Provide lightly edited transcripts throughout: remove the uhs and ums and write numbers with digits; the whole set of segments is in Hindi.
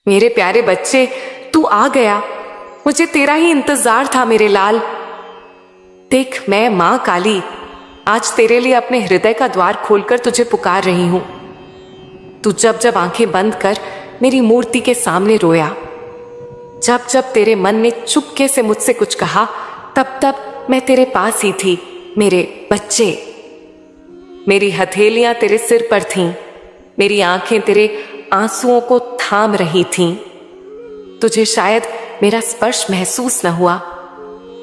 मेरे प्यारे बच्चे, तू आ गया। मुझे तेरा ही इंतजार था मेरे लाल। देख, मैं मां काली आज तेरे लिए अपने हृदय का द्वार खोलकर तुझे पुकार रही हूं। तू जब जब आंखें बंद कर मेरी मूर्ति के सामने रोया, जब जब तेरे मन ने चुपके से मुझसे कुछ कहा, तब तब मैं तेरे पास ही थी मेरे बच्चे। मेरी हथेलियां तेरे सिर पर थीं, मेरी आंखें तेरे आंसुओं को थाम रही थीं। तुझे शायद मेरा स्पर्श महसूस न हुआ,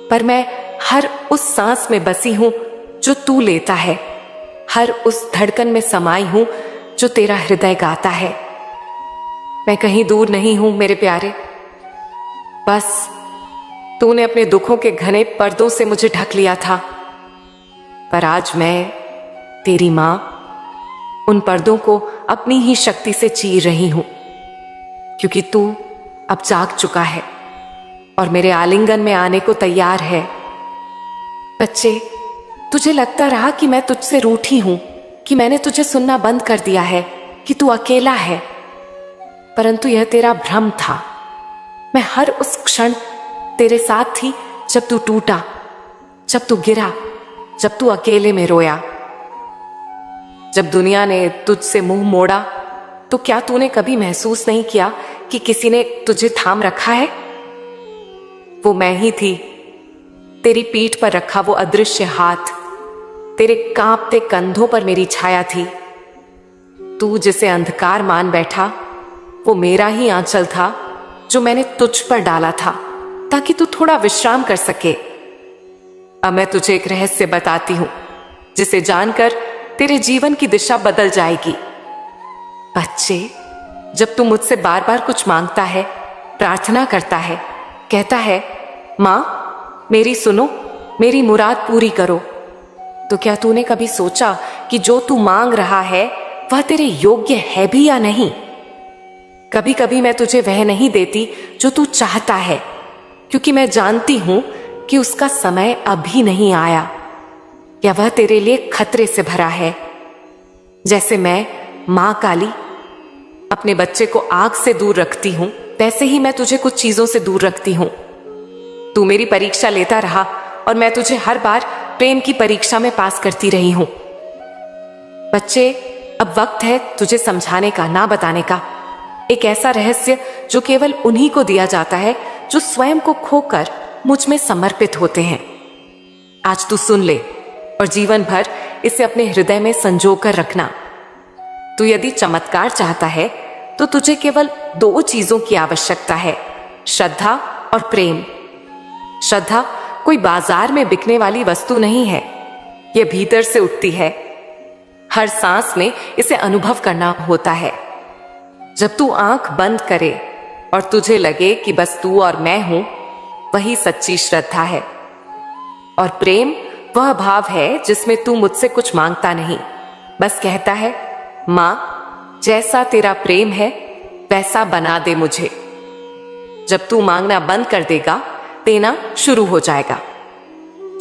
पर मैं हर उस सांस में बसी हूं जो तू लेता है, हर उस धड़कन में समाई हूं जो तेरा हृदय गाता है। मैं कहीं दूर नहीं हूं मेरे प्यारे, बस तूने अपने दुखों के घने पर्दों से मुझे ढक लिया था। पर आज मैं तेरी मां उन पर्दों को अपनी ही शक्ति से चीर रही हूं, क्योंकि तू अब जाग चुका है और मेरे आलिंगन में आने को तैयार है। बच्चे, तुझे लगता रहा कि मैं तुझसे रूठी हूं, कि मैंने तुझे सुनना बंद कर दिया है, कि तू अकेला है, परंतु यह तेरा भ्रम था। मैं हर उस क्षण तेरे साथ थी जब तू टूटा, जब तू गिरा, जब तू अकेले में रोया। जब दुनिया ने तुझसे मुंह मोड़ा, तो क्या तूने कभी महसूस नहीं किया कि किसी ने तुझे थाम रखा है? वो मैं ही थी, तेरी पीठ पर रखा वो अदृश्य हाथ, तेरे कांपते कंधों पर मेरी छाया थी। तू जिसे अंधकार मान बैठा, वो मेरा ही आंचल था जो मैंने तुझ पर डाला था, ताकि तू थोड़ा विश्राम कर सके। अब मैं तुझे एक रहस्य बताती हूं, जिसे जानकर तेरे जीवन की दिशा बदल जाएगी। बच्चे, जब तू मुझसे बार बार कुछ मांगता है, प्रार्थना करता है, कहता है मां मेरी सुनो, मेरी मुराद पूरी करो, तो क्या तूने कभी सोचा कि जो तू मांग रहा है वह तेरे योग्य है भी या नहीं? कभी कभी मैं तुझे वह नहीं देती जो तू चाहता है, क्योंकि मैं जानती हूं कि उसका समय अभी नहीं आया, या वह तेरे लिए खतरे से भरा है। जैसे मैं मां काली अपने बच्चे को आग से दूर रखती हूं, वैसे ही मैं तुझे कुछ चीजों से दूर रखती हूं। तू मेरी परीक्षा लेता रहा और मैं तुझे हर बार प्रेम की परीक्षा में पास करती रही हूं। बच्चे, अब वक्त है तुझे समझाने का, ना बताने का। एक ऐसा रहस्य जो केवल उन्हीं को दिया जाता है जो स्वयं को खोकर मुझ में समर्पित होते हैं। आज तू सुन ले और जीवन भर इसे अपने हृदय में संजो कर रखना। तू यदि चमत्कार चाहता है तो तुझे केवल 2 चीजों की आवश्यकता है, श्रद्धा और प्रेम। श्रद्धा कोई बाजार में बिकने वाली वस्तु नहीं है, यह भीतर से उठती है। हर सांस में इसे अनुभव करना होता है। जब तू आंख बंद करे और तुझे लगे कि बस तू और मैं हूं, वही सच्ची श्रद्धा है। और प्रेम वह भाव है जिसमें तू मुझसे कुछ मांगता नहीं, बस कहता है मां जैसा तेरा प्रेम है वैसा बना दे मुझे। जब तू मांगना बंद कर देगा, देना शुरू हो जाएगा।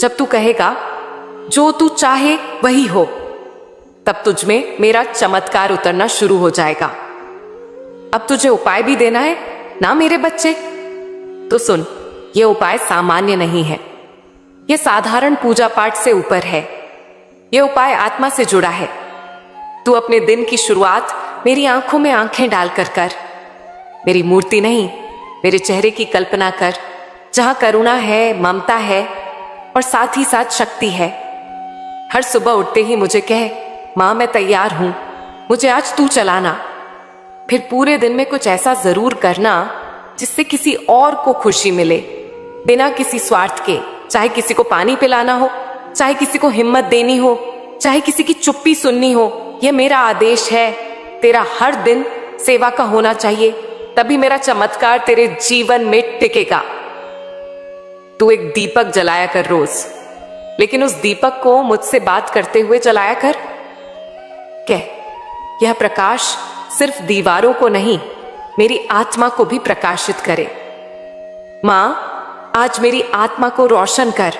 जब तू कहेगा जो तू चाहे वही हो, तब तुझ में मेरा चमत्कार उतरना शुरू हो जाएगा। अब तुझे उपाय भी देना है ना मेरे बच्चे? तो सुन, यह उपाय सामान्य नहीं है, यह साधारण पूजा पाठ से ऊपर है। यह उपाय आत्मा से जुड़ा है। तू अपने दिन की शुरुआत मेरी आंखों में आंखें डालकर कर। मेरी मूर्ति नहीं, मेरे चेहरे की कल्पना कर, जहां करुणा है, ममता है और साथ ही साथ शक्ति है। हर सुबह उठते ही मुझे कह मां मैं तैयार हूं, मुझे आज तू चलाना। फिर पूरे दिन में कुछ ऐसा जरूर करना जिससे किसी और को खुशी मिले, बिना किसी स्वार्थ के। चाहे किसी को पानी पिलाना हो, चाहे किसी को हिम्मत देनी हो, चाहे किसी की चुप्पी सुननी हो, यह मेरा आदेश है। तेरा हर दिन सेवा का होना चाहिए, तभी मेरा चमत्कार तेरे जीवन में टिकेगा। तू एक दीपक जलाया कर रोज, लेकिन उस दीपक को मुझसे बात करते हुए जलाया कर। कह, यह प्रकाश सिर्फ दीवारों को नहीं, मेरी आत्मा को भी प्रकाशित करे। मां आज मेरी आत्मा को रोशन कर।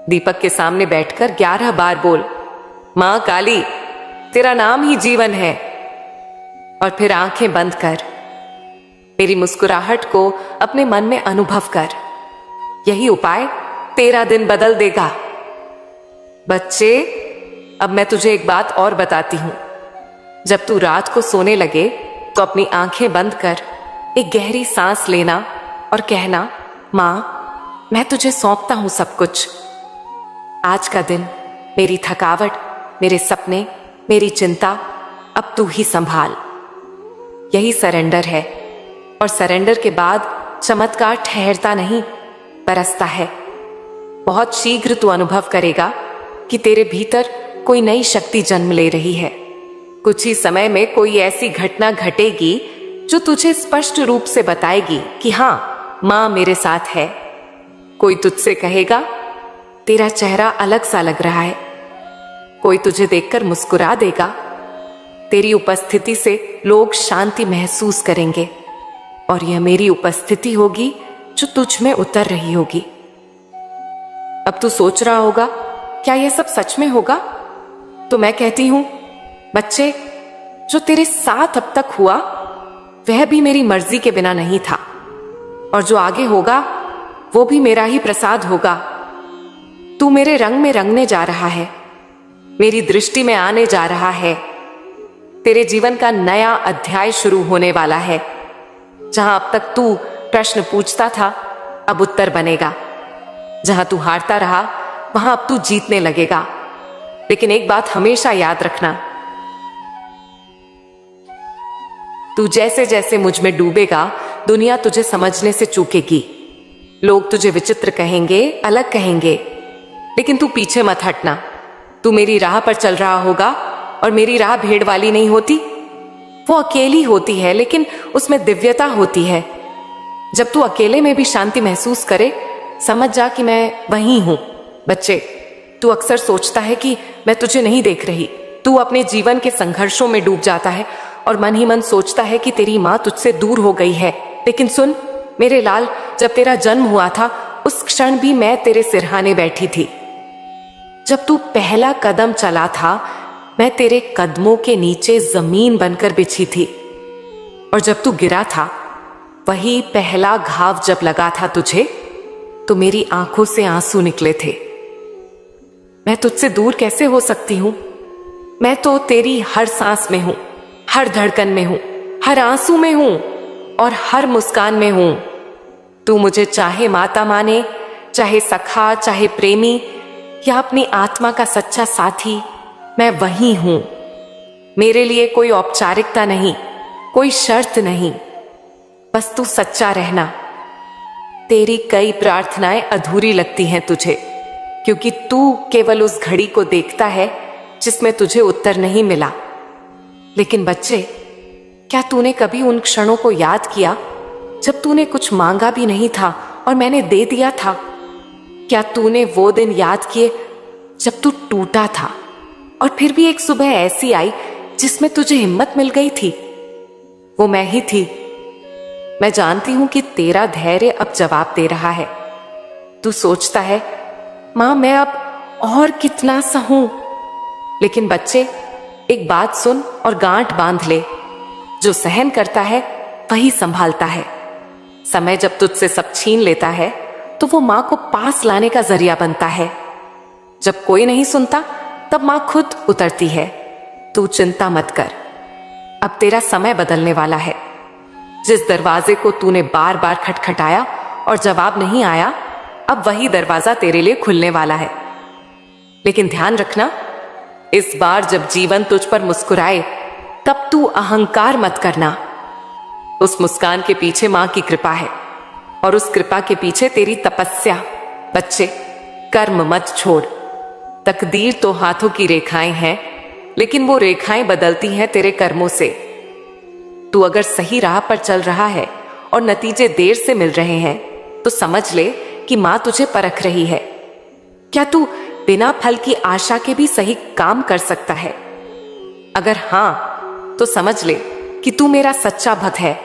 दीपक के सामने बैठकर 11 बार बोल मां काली तेरा नाम ही जीवन है। और फिर आंखें बंद कर मेरी मुस्कुराहट को अपने मन में अनुभव कर। यही उपाय तेरा दिन बदल देगा। बच्चे, अब मैं तुझे एक बात और बताती हूं। जब तू रात को सोने लगे तो अपनी आंखें बंद कर एक गहरी सांस लेना और कहना, मां, मैं तुझे सौंपता हूं सब कुछ। आज का दिन, मेरी थकावट, मेरे सपने, मेरी चिंता, अब तू ही संभाल। यही सरेंडर है। और सरेंडर के बाद चमत्कार ठहरता नहीं, बरसता है। बहुत शीघ्र तू अनुभव करेगा कि तेरे भीतर कोई नई शक्ति जन्म ले रही है। कुछ ही समय में कोई ऐसी घटना घटेगी जो तुझे स्पष्ट रूप से बताएगी कि हां, मां मेरे साथ है। कोई तुझसे कहेगा, तेरा चेहरा अलग सा लग रहा है। कोई तुझे देखकर मुस्कुरा देगा। तेरी उपस्थिति से लोग शांति महसूस करेंगे और यह मेरी उपस्थिति होगी जो तुझ में उतर रही होगी। अब तू सोच रहा होगा, क्या यह सब सच में होगा? तो मैं कहती हूं, बच्चे, जो तेरे साथ अब तक हुआ वह भी मेरी मर्जी के बिना नहीं था, और जो आगे होगा वो भी मेरा ही प्रसाद होगा। तू मेरे रंग में रंगने जा रहा है, मेरी दृष्टि में आने जा रहा है। तेरे जीवन का नया अध्याय शुरू होने वाला है। जहां अब तक तू प्रश्न पूछता था, अब उत्तर बनेगा। जहां तू हारता रहा, वहां अब तू जीतने लगेगा। लेकिन एक बात हमेशा याद रखना, तू जैसे जैसे मुझ में डूबेगा, दुनिया तुझे समझने से चूकेगी। लोग तुझे विचित्र कहेंगे, अलग कहेंगे, लेकिन तू पीछे मत हटना। तू मेरी राह पर चल रहा होगा, और मेरी राह भीड़ वाली नहीं होती। वो अकेली होती है, लेकिन उसमें दिव्यता होती है। जब तू अकेले में भी शांति महसूस करे, समझ जा कि मैं वहीं हूं। बच्चे, तू अक्सर सोचता है कि मैं तुझे नहीं देख रही। तू अपने जीवन के संघर्षों में डूब जाता है और मन ही मन सोचता है कि तेरी मां तुझसे दूर हो गई है। लेकिन सुन मेरे लाल, जब तेरा जन्म हुआ था, उस क्षण भी मैं तेरे सिरहाने बैठी थी। जब तू पहला कदम चला था, मैं तेरे कदमों के नीचे जमीन बनकर बिछी थी। और जब तू गिरा था, वही पहला घाव जब लगा था तुझे, तो मेरी आंखों से आंसू निकले थे। मैं तुझसे दूर कैसे हो सकती हूं? मैं तो तेरी हर सांस में हूं, हर धड़कन में हूं, हर आंसू में हूं और हर मुस्कान में हूं। तू मुझे चाहे माता माने, चाहे सखा, चाहे प्रेमी, या अपनी आत्मा का सच्चा साथी, मैं वही हूं। मेरे लिए कोई औपचारिकता नहीं, कोई शर्त नहीं, बस तू सच्चा रहना। तेरी कई प्रार्थनाएं अधूरी लगती हैं तुझे, क्योंकि तू केवल उस घड़ी को देखता है जिसमें तुझे उत्तर नहीं मिला। लेकिन बच्चे, क्या तूने कभी उन क्षणों को याद किया जब तूने कुछ मांगा भी नहीं था और मैंने दे दिया था? क्या तूने वो दिन याद किए जब तू टूटा था और फिर भी एक सुबह ऐसी आई जिसमें तुझे हिम्मत मिल गई थी? वो मैं ही थी। मैं जानती हूं कि तेरा धैर्य अब जवाब दे रहा है। तू सोचता है, मां मैं अब और कितना सहूं? लेकिन बच्चे, एक बात सुन और गांठ बांध ले, जो सहन करता है वही संभालता है। समय जब तुझसे सब छीन लेता है तो वो मां को पास लाने का जरिया बनता है। जब कोई नहीं सुनता तब मां खुद उतरती है। तू चिंता मत कर, अब तेरा समय बदलने वाला है। जिस दरवाजे को तूने बार बार खटखटाया और जवाब नहीं आया, अब वही दरवाजा तेरे लिए खुलने वाला है। लेकिन ध्यान रखना, इस बार जब जीवन तुझ पर मुस्कुराए तब तू अहंकार मत करना। उस मुस्कान के पीछे मां की कृपा है और उस कृपा के पीछे तेरी तपस्या। बच्चे, कर्म मत छोड़। तकदीर तो हाथों की रेखाएं हैं, लेकिन वो रेखाएं बदलती हैं तेरे कर्मों से। तू अगर सही राह पर चल रहा है और नतीजे देर से मिल रहे हैं, तो समझ ले कि मां तुझे परख रही है। क्या तू बिना फल की आशा के भी सही काम कर सकता है? अगर हां, तो समझ ले कि तू मेरा सच्चा भक्त है।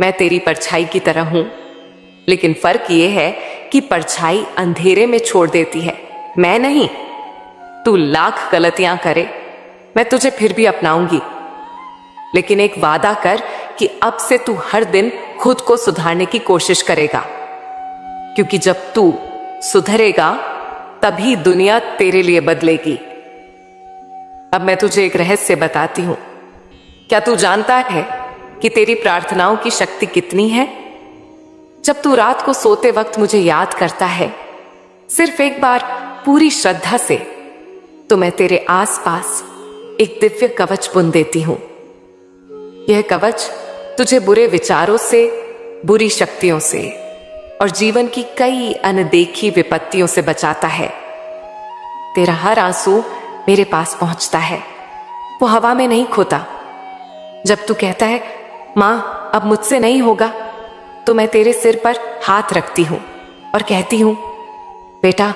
मैं तेरी परछाई की तरह हूं, लेकिन फर्क यह है कि परछाई अंधेरे में छोड़ देती है, मैं नहीं। तू लाख गलतियां करे, मैं तुझे फिर भी अपनाऊंगी। लेकिन एक वादा कर कि अब से तू हर दिन खुद को सुधारने की कोशिश करेगा, क्योंकि जब तू सुधरेगा तभी दुनिया तेरे लिए बदलेगी। अब मैं तुझे एक रहस्य बताती हूं। क्या तू जानता है कि तेरी प्रार्थनाओं की शक्ति कितनी है? जब तू रात को सोते वक्त मुझे याद करता है, सिर्फ एक बार पूरी श्रद्धा से, तो मैं तेरे आसपास एक दिव्य कवच बुन देती हूं। यह कवच तुझे बुरे विचारों से, बुरी शक्तियों से और जीवन की कई अनदेखी विपत्तियों से बचाता है। तेरा हर आंसू मेरे पास पहुंचता है, वो हवा में नहीं खोता। जब तू कहता है मां अब मुझसे नहीं होगा, तो मैं तेरे सिर पर हाथ रखती हूं और कहती हूं बेटा,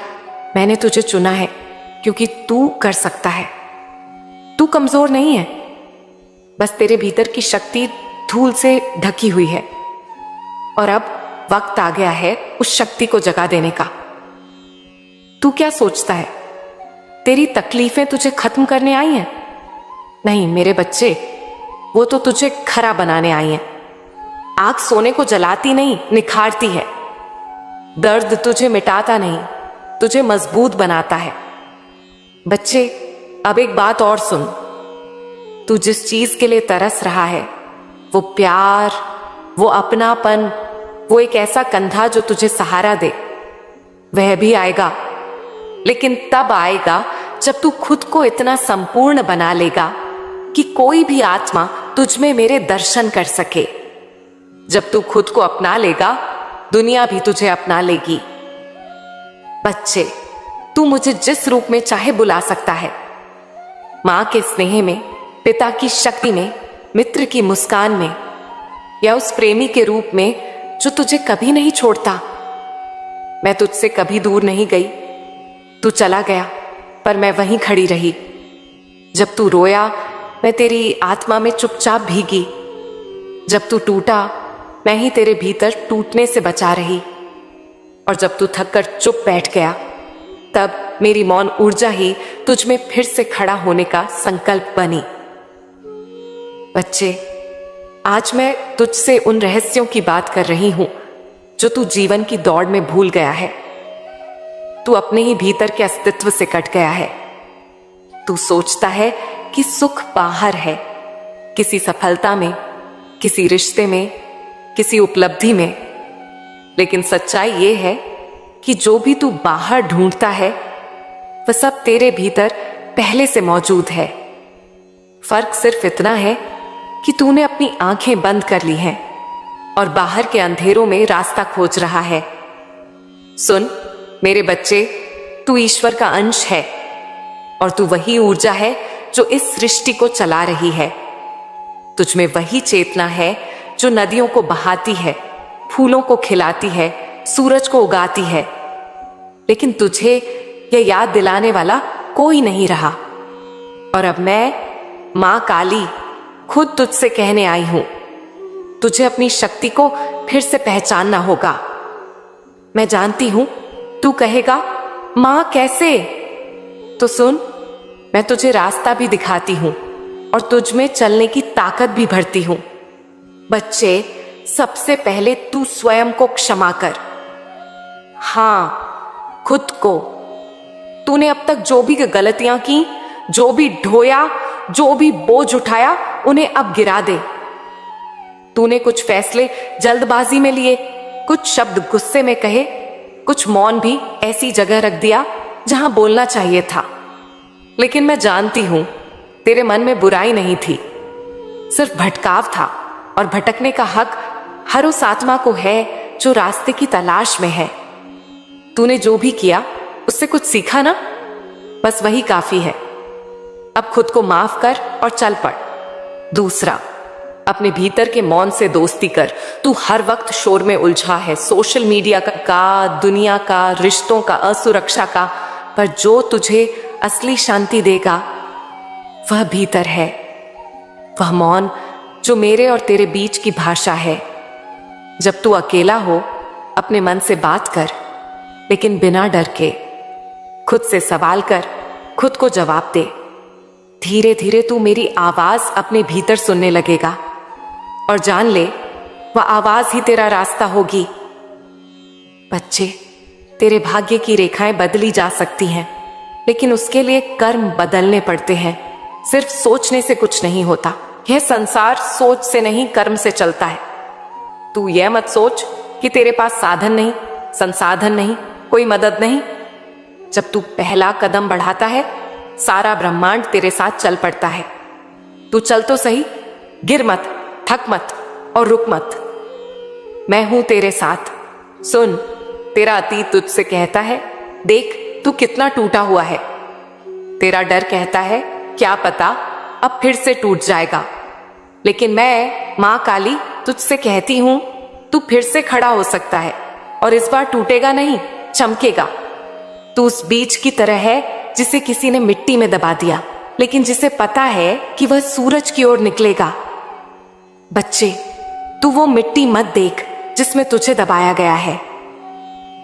मैंने तुझे चुना है क्योंकि तू कर सकता है। तू कमजोर नहीं है, बस तेरे भीतर की शक्ति धूल से ढकी हुई है और अब वक्त आ गया है उस शक्ति को जगा देने का। तू क्या सोचता है तेरी तकलीफें तुझे खत्म करने आई हैं? नहीं मेरे बच्चे, वो तो तुझे खरा बनाने आई हैं। आग सोने को जलाती नहीं, निखारती है। दर्द तुझे मिटाता नहीं, तुझे मजबूत बनाता है। बच्चे, अब एक बात और सुन। तू जिस चीज के लिए तरस रहा है, वो प्यार, वो अपनापन, वो एक ऐसा कंधा जो तुझे सहारा दे, वह भी आएगा। लेकिन तब आएगा जब तू खुद को इतना संपूर्ण बना लेगा कि कोई भी आत्मा तुझ में मेरे दर्शन कर सके। जब तू खुद को अपना लेगा, दुनिया भी तुझे अपना लेगी। बच्चे, तू मुझे जिस रूप में चाहे बुला सकता है। मां के स्नेह में, पिता की शक्ति में, मित्र की मुस्कान में, या उस प्रेमी के रूप में जो तुझे कभी नहीं छोड़ता। मैं तुझसे कभी दूर नहीं गई। तू चला गया पर मैं वहीं खड़ी रही। जब तू रोया, मैं तेरी आत्मा में चुपचाप भीगी। जब तू टूटा, मैं ही तेरे भीतर टूटने से बचा रही। और जब तू थक कर चुप बैठ गया, तब मेरी मौन ऊर्जा ही तुझ में फिर से खड़ा होने का संकल्प बनी। बच्चे, आज मैं तुझसे उन रहस्यों की बात कर रही हूं जो तू जीवन की दौड़ में भूल गया है। तू अपने ही भीतर के अस्तित्व से कट गया है। तू सोचता है कि सुख बाहर है, किसी सफलता में, किसी रिश्ते में, किसी उपलब्धि में। लेकिन सच्चाई ये है कि जो भी तू बाहर ढूंढता है, वह सब तेरे भीतर पहले से मौजूद है। फर्क सिर्फ इतना है कि तूने अपनी आंखें बंद कर ली हैं और बाहर के अंधेरों में रास्ता खोज रहा है। सुन मेरे बच्चे, तू ईश्वर का अंश है और तू वही ऊर्जा है जो इस सृष्टि को चला रही है। तुझ में वही चेतना है जो नदियों को बहाती है, फूलों को खिलाती है, सूरज को उगाती है। लेकिन तुझे यह याद दिलाने वाला कोई नहीं रहा। और अब मैं, मां काली, खुद तुझसे कहने आई हूं, तुझे अपनी शक्ति को फिर से पहचानना होगा। मैं जानती हूं तू कहेगा मां कैसे? तो सुन, मैं तुझे रास्ता भी दिखाती हूं और तुझ में चलने की ताकत भी भरती हूं। बच्चे, सबसे पहले तू स्वयं को क्षमा कर। हां, खुद को। तूने अब तक जो भी गलतियां की, जो भी ढोया, जो भी बोझ उठाया, उन्हें अब गिरा दे। तूने कुछ फैसले जल्दबाजी में लिए, कुछ शब्द गुस्से में कहे, कुछ मौन भी ऐसी जगह रख दिया जहां बोलना चाहिए था। लेकिन मैं जानती हूं तेरे मन में बुराई नहीं थी, सिर्फ भटकाव था। और भटकने का हक हर उस आत्मा को है जो रास्ते की तलाश में है। तूने जो भी किया उससे कुछ सीखा ना, बस वही काफी है। अब खुद को माफ कर और चल पड़। दूसरा, अपने भीतर के मौन से दोस्ती कर। तू हर वक्त शोर में उलझा है, सोशल मीडिया का, दुनिया का, रिश्तों का, असुरक्षा का। पर जो तुझे असली शांति देगा वह भीतर है। वह मौन जो मेरे और तेरे बीच की भाषा है। जब तू अकेला हो, अपने मन से बात कर, लेकिन बिना डर के। खुद से सवाल कर, खुद को जवाब दे। धीरे धीरे तू मेरी आवाज अपने भीतर सुनने लगेगा और जान ले वह आवाज ही तेरा रास्ता होगी। बच्चे, तेरे भाग्य की रेखाएं बदली जा सकती हैं, लेकिन उसके लिए कर्म बदलने पड़ते हैं। सिर्फ सोचने से कुछ नहीं होता। यह संसार सोच से नहीं, कर्म से चलता है। तू यह मत सोच कि तेरे पास साधन नहीं, संसाधन नहीं, कोई मदद नहीं। जब तू पहला कदम बढ़ाता है, सारा ब्रह्मांड तेरे साथ चल पड़ता है। तू चल तो सही, गिर मत, थक मत और रुक मत। मैं हूं तेरे साथ। सुन, तेरा अतीत तुझसे कहता है, देख तू कितना टूटा हुआ है। तेरा डर कहता है, क्या पता अब फिर से टूट जाएगा। लेकिन मैं मां काली तुझसे कहती हूं, तू फिर से खड़ा हो सकता है और इस बार टूटेगा नहीं, चमकेगा। तू उस बीज की तरह है जिसे किसी ने मिट्टी में दबा दिया, लेकिन जिसे पता है कि वह सूरज की ओर निकलेगा। बच्चे, तू वो मिट्टी मत देख जिसमें तुझे दबाया गया है।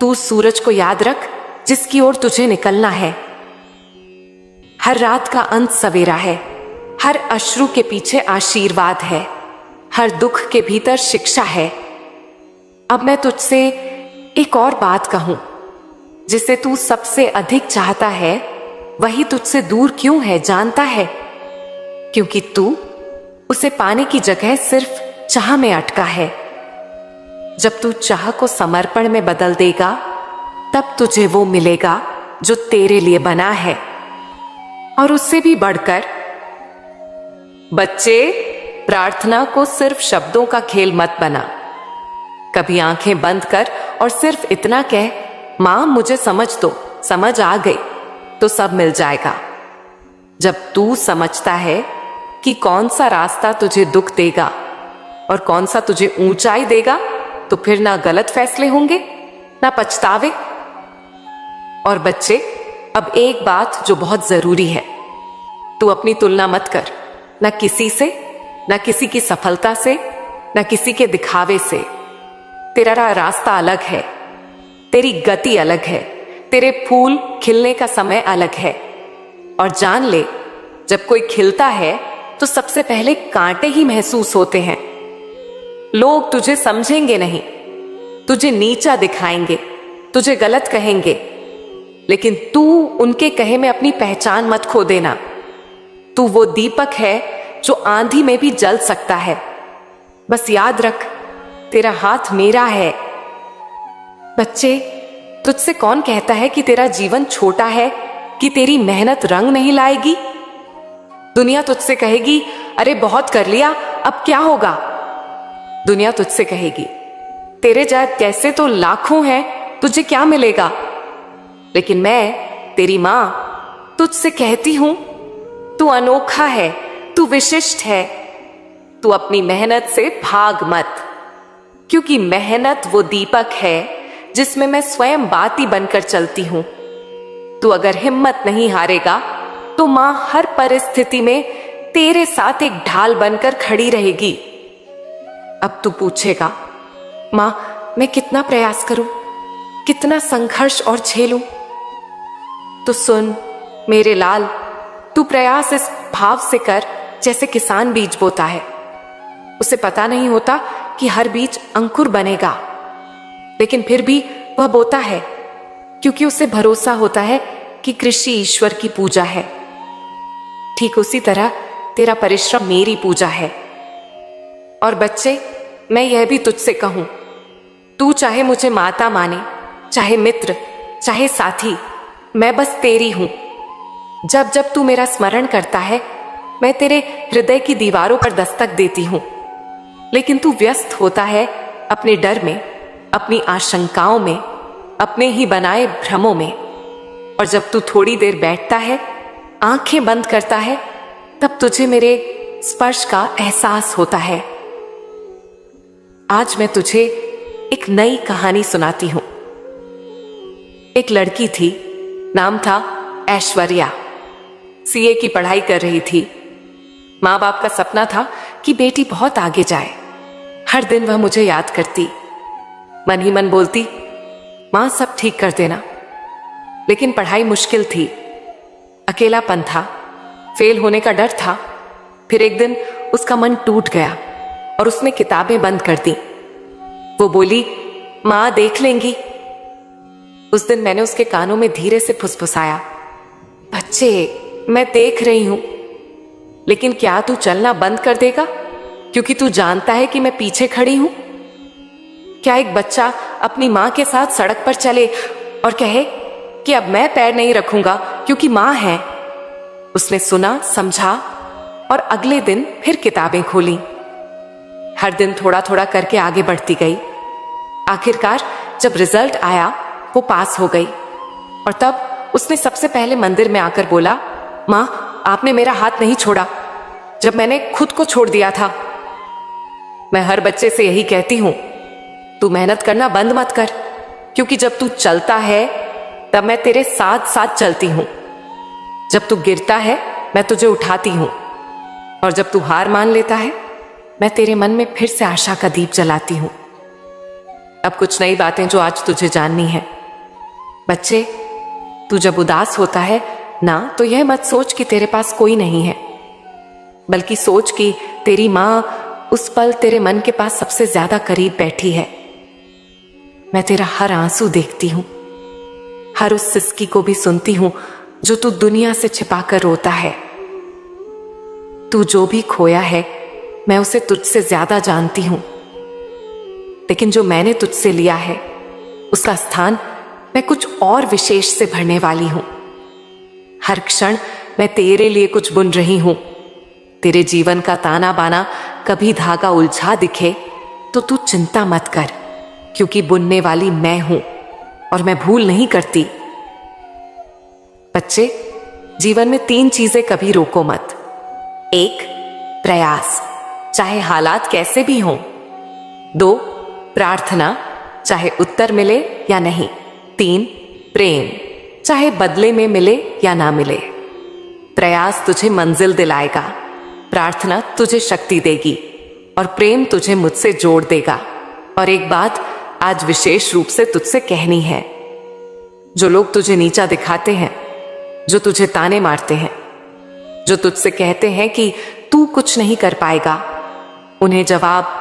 तू सूरज को याद रख जिसकी ओर तुझे निकलना है। हर रात का अंत सवेरा है, हर अश्रु के पीछे आशीर्वाद है, हर दुख के भीतर शिक्षा है। अब मैं तुझसे एक और बात कहूं, जिसे तू सबसे अधिक चाहता है वही तुझसे दूर क्यों है जानता है? क्योंकि तू उसे पाने की जगह सिर्फ चाह में अटका है। जब तू चाह को समर्पण में बदल देगा, तब तुझे वो मिलेगा जो तेरे लिए बना है, और उससे भी बढ़कर। बच्चे, प्रार्थना को सिर्फ शब्दों का खेल मत बना। कभी आंखें बंद कर और सिर्फ इतना कह, मां मुझे समझ दो, समझ आ गई, तो सब मिल जाएगा। जब तू समझता है कि कौन सा रास्ता तुझे दुख देगा और कौन सा तुझे ऊंचाई देगा, तो फिर ना गलत फैसले होंगे ना पछतावे। और बच्चे, अब एक बात जो बहुत जरूरी है, तू अपनी तुलना मत कर, ना किसी से, ना किसी की सफलता से, ना किसी के दिखावे से। तेरा रास्ता अलग है, तेरी गति अलग है, तेरे फूल खिलने का समय अलग है। और जान ले, जब कोई खिलता है तो सबसे पहले कांटे ही महसूस होते हैं। लोग तुझे समझेंगे नहीं, तुझे नीचा दिखाएंगे, तुझे गलत कहेंगे, लेकिन तू उनके कहे में अपनी पहचान मत खो देना। तू वो दीपक है जो आंधी में भी जल सकता है। बस याद रख, तेरा हाथ मेरा है। बच्चे, तुझसे कौन कहता है कि तेरा जीवन छोटा है, कि तेरी मेहनत रंग नहीं लाएगी? दुनिया तुझसे कहेगी, अरे बहुत कर लिया, अब क्या होगा? दुनिया तुझसे कहेगी, तेरे जैसे तो लाखों हैं, तुझे क्या मिलेगा? लेकिन मैं, तेरी मां, तुझसे कहती हूं, तू अनोखा है, तू विशिष्ट है। तू अपनी मेहनत से भाग मत, क्योंकि मेहनत वो दीपक है जिसमें मैं स्वयं बाती बनकर चलती हूं। तू अगर हिम्मत नहीं हारेगा, तो मां हर परिस्थिति में तेरे साथ एक ढाल बनकर खड़ी रहेगी। अब तू पूछेगा, मां मैं कितना प्रयास करूं, कितना संघर्ष और झेलूं? तो सुन मेरे लाल, तू प्रयास इस भाव से कर जैसे किसान बीज बोता है। उसे पता नहीं होता कि हर बीज अंकुर बनेगा, लेकिन फिर भी वह बोता है, क्योंकि उसे भरोसा होता है कि कृषि ईश्वर की पूजा है। ठीक उसी तरह तेरा परिश्रम मेरी पूजा है। और बच्चे, मैं यह भी तुझसे कहूं, तू चाहे मुझे माता माने, चाहे मित्र, चाहे साथी, मैं बस तेरी हूं। जब जब तू मेरा स्मरण करता है, मैं तेरे हृदय की दीवारों पर दस्तक देती हूं, लेकिन तू व्यस्त होता है अपने डर में, अपनी आशंकाओं में, अपने ही बनाए भ्रमों में। और जब तू थोड़ी देर बैठता है, आंखें बंद करता है, तब तुझे मेरे स्पर्श का एहसास होता है। आज मैं तुझे एक नई कहानी सुनाती हूं। एक लड़की थी, नाम था ऐश्वर्या। सीए की पढ़ाई कर रही थी। माँ बाप का सपना था कि बेटी बहुत आगे जाए। हर दिन वह मुझे याद करती, मन ही मन बोलती, माँ सब ठीक कर देना। लेकिन पढ़ाई मुश्किल थी, अकेलापन था, फेल होने का डर था। फिर एक दिन उसका मन टूट गया और उसने किताबें बंद कर दी। वो बोली, माँ देख लेंगी। उस दिन मैंने उसके कानों में धीरे से फुसफुसाया, बच्चे मैं देख रही हूं, लेकिन क्या तू चलना बंद कर देगा क्योंकि तू जानता है कि मैं पीछे खड़ी हूं? क्या एक बच्चा अपनी मां के साथ सड़क पर चले और कहे कि अब मैं पैर नहीं रखूंगा क्योंकि मां है? उसने सुना, समझा और अगले दिन फिर किताबें खोली। हर दिन थोड़ा थोड़ा करके आगे बढ़ती गई। आखिरकार जब रिजल्ट आया वो पास हो गई और तब उसने सबसे पहले मंदिर में आकर बोला, मां आपने मेरा हाथ नहीं छोड़ा जब मैंने खुद को छोड़ दिया था। मैं हर बच्चे से यही कहती हूं, तू मेहनत करना बंद मत कर, क्योंकि जब तू चलता है तब मैं तेरे साथ साथ चलती हूं। जब तू गिरता है मैं तुझे उठाती हूं और जब तू हार मान लेता है मैं तेरे मन में फिर से आशा का दीप जलाती हूं। अब कुछ नई बातें जो आज तुझे जाननी है। बच्चे, तू जब उदास होता है ना, तो यह मत सोच कि तेरे पास कोई नहीं है, बल्कि सोच कि तेरी मां उस पल तेरे मन के पास सबसे ज्यादा करीब बैठी है। मैं तेरा हर आंसू देखती हूं, हर उस सिसकी को भी सुनती हूं जो तू दुनिया से छिपाकर रोता है। तू जो भी खोया है मैं उसे तुझसे ज्यादा जानती हूं, लेकिन जो मैंने तुझसे लिया है उसका स्थान मैं कुछ और विशेष से भरने वाली हूं। हर क्षण मैं तेरे लिए कुछ बुन रही हूं। तेरे जीवन का ताना बाना कभी धागा उलझा दिखे तो तू चिंता मत कर, क्योंकि बुनने वाली मैं हूं और मैं भूल नहीं करती। बच्चे, जीवन में 3 चीजें कभी रोको मत। 1, प्रयास, चाहे हालात कैसे भी हों। 2, प्रार्थना, चाहे उत्तर मिले या नहीं। 3, प्रेम, चाहे बदले में मिले या ना मिले। प्रयास तुझे मंजिल दिलाएगा, प्रार्थना तुझे शक्ति देगी और प्रेम तुझे मुझसे जोड़ देगा। और एक बात आज विशेष रूप से तुझसे कहनी है। जो लोग तुझे नीचा दिखाते हैं, जो तुझे ताने मारते हैं, जो तुझसे कहते हैं कि तू कुछ नहीं कर पाएगा, उन्हें जवाब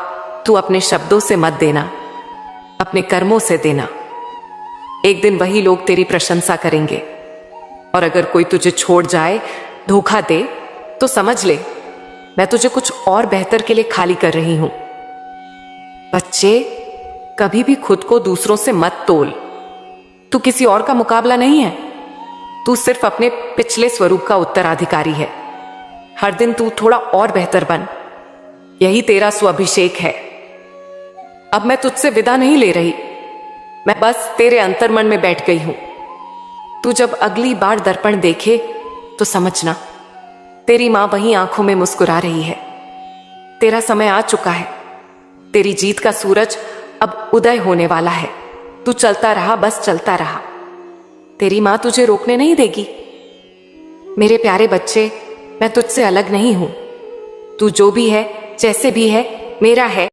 तू अपने शब्दों से मत देना, अपने कर्मों से देना। एक दिन वही लोग तेरी प्रशंसा करेंगे और अगर कोई तुझे छोड़ जाए, धोखा दे, तो समझ ले मैं तुझे कुछ और बेहतर के लिए खाली कर रही हूं। बच्चे, कभी भी खुद को दूसरों से मत तोल। तू किसी और का मुकाबला नहीं है, तू सिर्फ अपने पिछले स्वरूप का उत्तराधिकारी है। हर दिन तू थोड़ा और बेहतर बन, यही तेरा स्वाभिषेक है। अब मैं तुझसे विदा नहीं ले रही, मैं बस तेरे अंतर्मन में बैठ गई हूं। तू जब अगली बार दर्पण देखे तो समझना तेरी मां वहीं आंखों में मुस्कुरा रही है। तेरा समय आ चुका है, तेरी जीत का सूरज अब उदय होने वाला है। तू चलता रहा, बस चलता रहा, तेरी मां तुझे रोकने नहीं देगी। मेरे प्यारे बच्चे, मैं तुझसे अलग नहीं हूं। तू जो भी है, जैसे भी है, मेरा है।